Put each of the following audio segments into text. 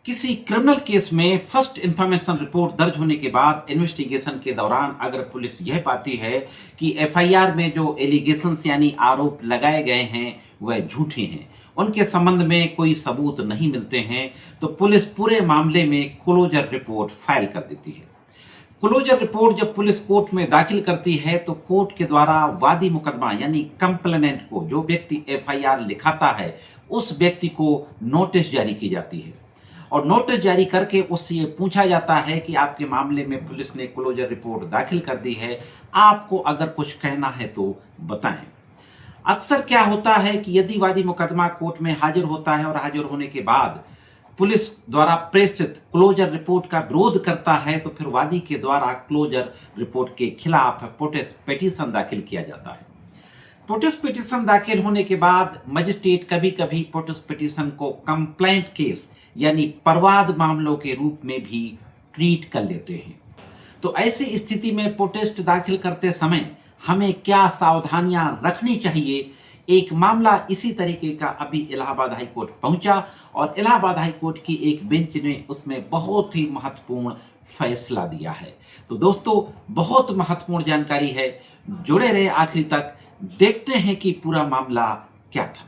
किसी criminal case में first information report दर्ज होने के बाद इन्वेस्टिगेशन के दौरान अगर पुलिस यह पाती है कि एफआईआर में जो एलिगेशंस यानी आरोप लगाए गए हैं वह झूठे हैं, उनके संबंध में कोई सबूत नहीं मिलते हैं, तो पुलिस पूरे मामले में क्लोजर रिपोर्ट फाइल कर देती है। क्लोजर रिपोर्ट जब पुलिस कोर्ट में दाखिल करती है तो कोर्ट के द्वारा वादी मुकदमा यानी कंप्लेनेंट को, जो व्यक्ति एफआईआर लिखाता है, उस व्यक्ति को नोटिस जारी की जाती है और नोटिस जारी करके उससे ये पूछा जाता है कि आपके मामले में पुलिस ने क्लोजर रिपोर्ट दाखिल कर दी है, आपको अगर कुछ कहना है तो बताएं। अक्सर क्या होता है कि यदि वादी मुकदमा कोर्ट में हाजिर होता है और हाजिर होने के बाद पुलिस द्वारा प्रेषित क्लोजर रिपोर्ट का विरोध करता है तो फिर वादी के द्वारा क्लोजर रिपोर्ट के खिलाफ प्रोटेस्ट पिटीशन दाखिल किया जाता है। प्रोटेस्ट पिटीशन दाखिल होने के बाद मजिस्ट्रेट कभी कभी प्रोटेस्ट पिटीशन को कंप्लेंट केस यानी परवाद मामलों के रूप में भी ट्रीट कर लेते हैं। तो ऐसी स्थिति में प्रोटेस्ट दाखिल करते समय हमें क्या सावधानियां रखनी चाहिए, एक मामला इसी तरीके का अभी इलाहाबाद हाई कोर्ट पहुंचा और इलाहाबाद हाई कोर्ट की एक बेंच ने उसमें बहुत ही महत्वपूर्ण फैसला दिया है। तो दोस्तों, बहुत महत्वपूर्ण जानकारी है, जुड़े रहे आखिरी तक, देखते हैं कि पूरा मामला क्या था।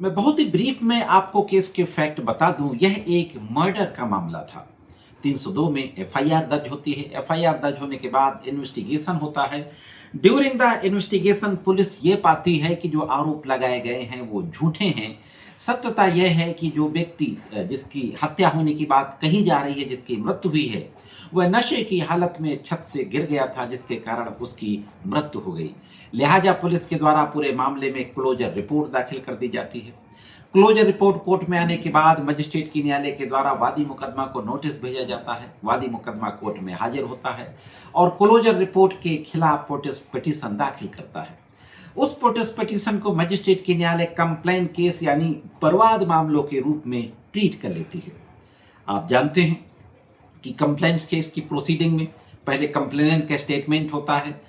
मैं बहुत ही ब्रीफ में आपको केस के फैक्ट बता दूं। यह एक मर्डर का मामला था। 302 में एफआईआर दर्ज होती है। एफआईआर दर्ज होने के बाद इन्वेस्टिगेशन होता है। ड्यूरिंग द इन्वेस्टिगेशन पुलिस ये पाती है कि जो आरोप लगाए गए हैं वो झूठे हैं। सत्यता यह है कि जो व्यक्ति जिसकी हत्या होने की बात कही जा रही है, जिसकी मृत्यु हुई है, वह नशे की हालत में छत से गिर गया था, जिसके कारण उसकी मृत्यु हो गई। लिहाजा पुलिस के द्वारा पूरे मामले में क्लोजर रिपोर्ट दाखिल कर दी जाती है। क्लोजर रिपोर्ट कोर्ट में आने के बाद मजिस्ट्रेट की न्यायालय के द्वारा वादी मुकदमा को नोटिस भेजा जाता है। वादी मुकदमा कोर्ट में हाजिर होता है और क्लोजर रिपोर्ट के खिलाफ प्रोटेस्ट पिटीशन दाखिल करता है। उस प्रोटेस्ट पिटीशन को मजिस्ट्रेट की न्यायालय कंप्लेंट केस यानी परवाद मामलों के रूप में ट्रीट कर लेती है। आप जानते हैं कि कंप्लेंट केस की प्रोसीडिंग में पहले कंप्लेनेंट का स्टेटमेंट होता है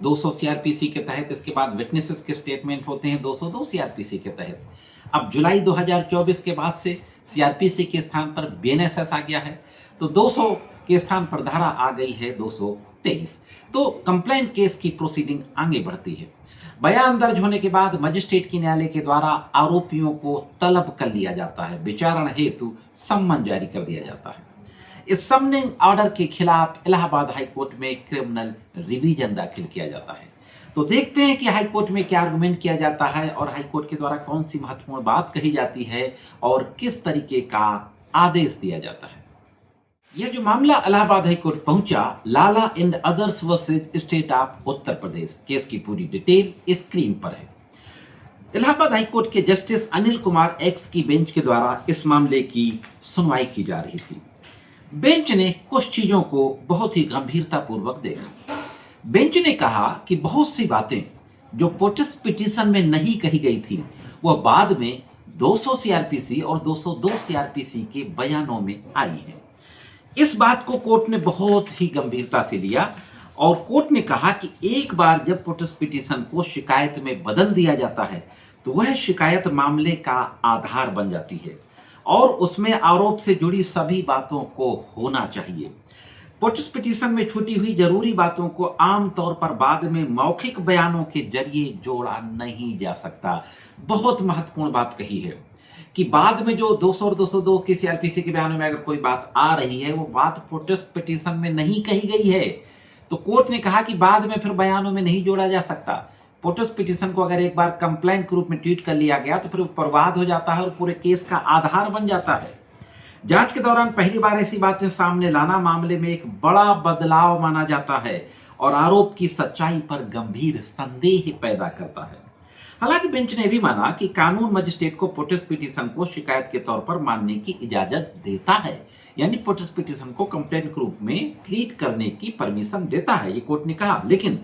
200 सीआरपीसी के तहत, इसके बाद विटनेसेस के स्टेटमेंट होते हैं 202 सीआरपीसी के तहत। अब जुलाई 2024 के बाद से सीआरपीसी के स्थान पर बीएनएसएस आ गया है, तो 200 के स्थान पर धारा आ गई है 223। तो कंप्लेंट केस की प्रोसीडिंग आगे बढ़ती है। बयान दर्ज होने के बाद मजिस्ट्रेट की न्यायालय के द्वारा आरोपियों को तलब कर लिया जाता है, विचारण हेतु सम्मन जारी कर दिया जाता है। इस समनिंग ऑर्डर के खिलाफ इलाहाबाद हाई कोर्ट में क्रिमिनल रिवीजन दाखिल किया जाता है। तो देखते हैं कि हाई कोर्ट में क्या आर्गुमेंट किया जाता है और हाई कोर्ट के द्वारा कौन सी महत्वपूर्ण बात कही जाती है और किस तरीके का आदेश दिया जाता है। यह जो मामला इलाहाबाद हाई कोर्ट पहुंचा, Lala and others versus state of Uttar Pradesh, case की पूरी डिटेल स्क्रीन पर है। इलाहाबाद हाई कोर्ट के जस्टिस अनिल कुमार एक्स की बेंच के द्वारा इस मामले की सुनवाई की जा रही थी। बेंच ने कुछ चीजों को बहुत ही गंभीरतापूर्वक देखा। बेंच ने कहा कि बहुत सी बातें जो प्रोटेस्ट पिटीशन में नहीं कही गई थी वह बाद में 200 सीआरपीसी और 202 सीआरपीसी के बयानों में आई है। इस बात को कोर्ट ने बहुत ही गंभीरता से लिया और कोर्ट ने कहा कि एक बार जब प्रोटेस्ट पिटीशन को शिकायत में बदल दिया जाता है तो वह शिकायत मामले का आधार बन जाती है और उसमें आरोप से जुड़ी सभी बातों को होना चाहिए। प्रोटेस्ट पिटीशन में छूटी हुई जरूरी बातों को आमतौर पर बाद में मौखिक बयानों के जरिए जोड़ा नहीं जा सकता। बहुत महत्वपूर्ण बात कही है कि बाद में जो 200 और 202 की सीआरपीसी के बयानों में अगर कोई बात आ रही है वो बात प्रोटेस्ट पिटीशन में नहीं कही गई है, तो कोर्ट ने कहा कि बाद में फिर बयानों में नहीं जोड़ा जा सकता। प्रोटेस्ट पिटीशन को अगर एक बार कंप्लेंट के रूप में ट्रीट कर लिया गया तो फिर परवाद हो जाता है और पूरे केस का आधार बन जाता है। जांच के दौरान पहली बार ऐसी बातें सामने लाना मामले में एक बड़ा बदलाव माना जाता है और आरोप की सच्चाई पर गंभीर संदेह पैदा करता है। हालांकि बेंच ने भी माना कि कानून मजिस्ट्रेट को प्रोटेस्ट पिटीशन को शिकायत के तौर पर मानने की इजाजत देता है, यानी प्रोटेस्ट पिटीशन को कंप्लेंट के रूप में ट्रीट करने की परमिशन देता है, ये कोर्ट ने कहा। लेकिन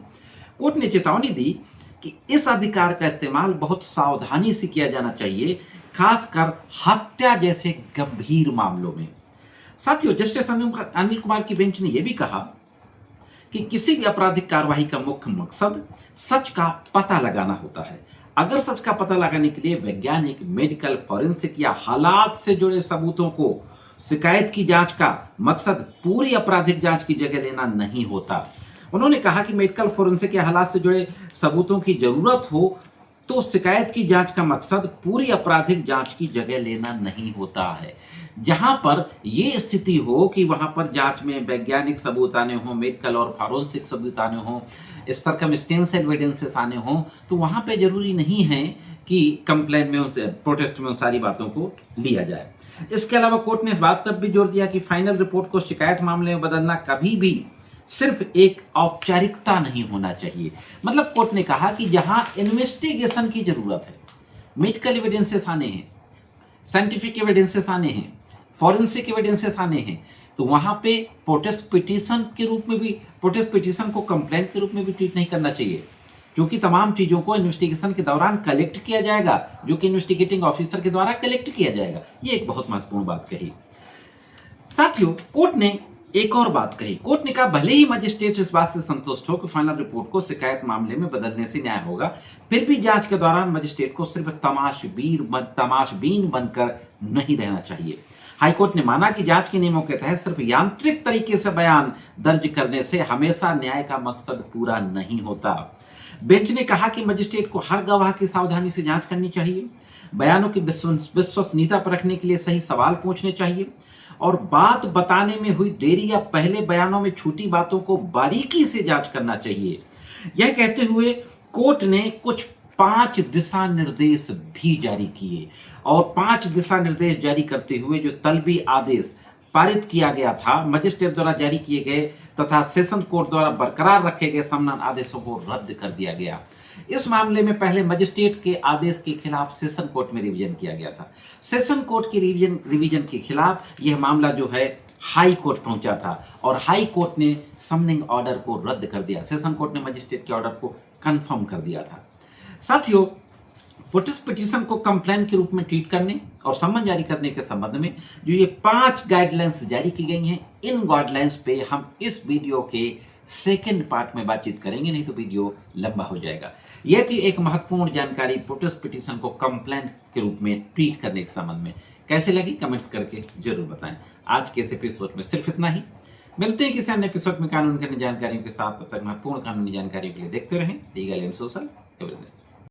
कोर्ट ने चेतावनी दी कि इस अधिकार का इस्तेमाल बहुत सावधानी से किया जाना चाहिए, खासकर हत्या जैसे गंभीर मामलों में। साथियों, जस्टिस अनिल कुमार की बेंच ने यह भी कहा कि किसी भी आपराधिक कार्रवाई का मुख्य मकसद सच का पता लगाना होता है। अगर सच का पता लगाने के लिए वैज्ञानिक, मेडिकल, फॉरेंसिक या हालात से जुड़े सबूतों को शिकायत की जांच का मकसद पूरी आपराधिक जांच की जगह लेना नहीं होता। उन्होंने कहा कि मेडिकल फोरेंसिक के हालात से जुड़े सबूतों की जरूरत हो तो शिकायत की जांच का मकसद पूरी आपराधिक जांच की जगह लेना नहीं होता है। जहां पर यह स्थिति हो कि वहां पर जांच में वैज्ञानिक सबूत आने हो, मेडिकल और फॉरेंसिक सबूत आने हो, सर्कमस्टेंशियल एविडेंसेस आने हो, तो वहां पे जरूरी नहीं है कि कंप्लेंट में प्रोटेस्ट में उन सारी बातों को लिया जाए। इसके अलावा कोर्ट ने इस बात पर भी जोर दिया कि फाइनल रिपोर्ट को शिकायत मामले में बदलना कभी भी सिर्फ एक औपचारिकता नहीं होना चाहिए। मतलब कोर्ट ने कहा कि जहां इन्वेस्टिगेशन की जरूरत है, मेडिकल एविडेंसेस आने हैं, साइंटिफिक एविडेंसेस आने हैं, फॉरेंसिक एविडेंसेस आने हैं, तो वहां पे प्रोटेस्ट पिटीशन के रूप में भी, प्रोटेस्ट पिटीशन को कंप्लेंट के रूप में भी ट्रीट नहीं करना चाहिए, क्योंकि तमाम चीजों को इन्वेस्टिगेशन के दौरान कलेक्ट किया जाएगा, जो कि इन्वेस्टिगेटिंग ऑफिसर के द्वारा कलेक्ट किया जाएगा। ये एक बहुत महत्वपूर्ण बात कही। साथियों, कोर्ट ने एक और बात कही। कोर्ट ने कहा भले ही मजिस्ट्रेट इस बात से संतुष्ट हो कि फाइनल रिपोर्ट को शिकायत मामले में बदलने से न्याय होगा, फिर भी जांच के दौरान मजिस्ट्रेट को सिर्फ तमाशबीन बनकर नहीं रहना चाहिए। हाईकोर्ट ने माना कि जांच के नियमों के तहत सिर्फ यांत्रिक तरीके से बयान दर्ज करने से हमेशा न्याय का मकसद पूरा नहीं होता। बेंच ने कहा कि मजिस्ट्रेट को हर गवाह की सावधानी से जांच करनी चाहिए, बयानों की विश्वसनीयता परखने के लिए सही सवाल पूछने चाहिए और बात बताने में हुई देरी या पहले बयानों में छूटी बातों को बारीकी से जांच करना चाहिए। यह कहते हुए कोर्ट ने कुछ 5 दिशा निर्देश भी जारी किए और 5 दिशा निर्देश जारी करते हुए जो तलबी आदेश पारित किया गया था, मजिस्ट्रेट द्वारा जारी किए गए तथा सेशन कोर्ट द्वारा बरकरार रखे गए समन आदेशों को रद्द कर दिया गया। इस मामले में पहले मजिस्ट्रेट के आदेश के खिलाफ सेशन कोर्ट में रिवीजन किया गया था। सेशन कोर्ट के रिवीजन के खिलाफ यह मामला जो है हाई कोर्ट पहुंचा था और हाई कोर्ट ने समनिंग ऑर्डर को रद्द कर दिया। सेशन कोर्ट ने मजिस्ट्रेट के ऑर्डर को कंफर्म कर दिया था। साथियों, प्रोटेस्ट पिटीशन को कंप्लेंट के रूप में ट्रीट करने और सम्मन जारी करने के संबंध में जो ये 5 गाइडलाइंस जारी की गई हैं, इन गाइडलाइंस पे हम इस वीडियो के सेकेंड पार्ट में बातचीत करेंगे, नहीं तो वीडियो लंबा हो जाएगा। यह थी एक महत्वपूर्ण जानकारी प्रोटेस्ट पिटीशन को कंप्लेंट के रूप में ट्रीट करने के संबंध में। कैसे लगी कमेंट्स करके जरूर बताएं। आज के इस एपिसोड में सिर्फ इतना ही। मिलते हैं किसी अन्य एपिसोड में कानून की जानकारियों के साथ। तब तक महत्वपूर्ण कानूनी जानकारियों के लिए देखते रहें लीगल एंड सोशल एवेयरनेस।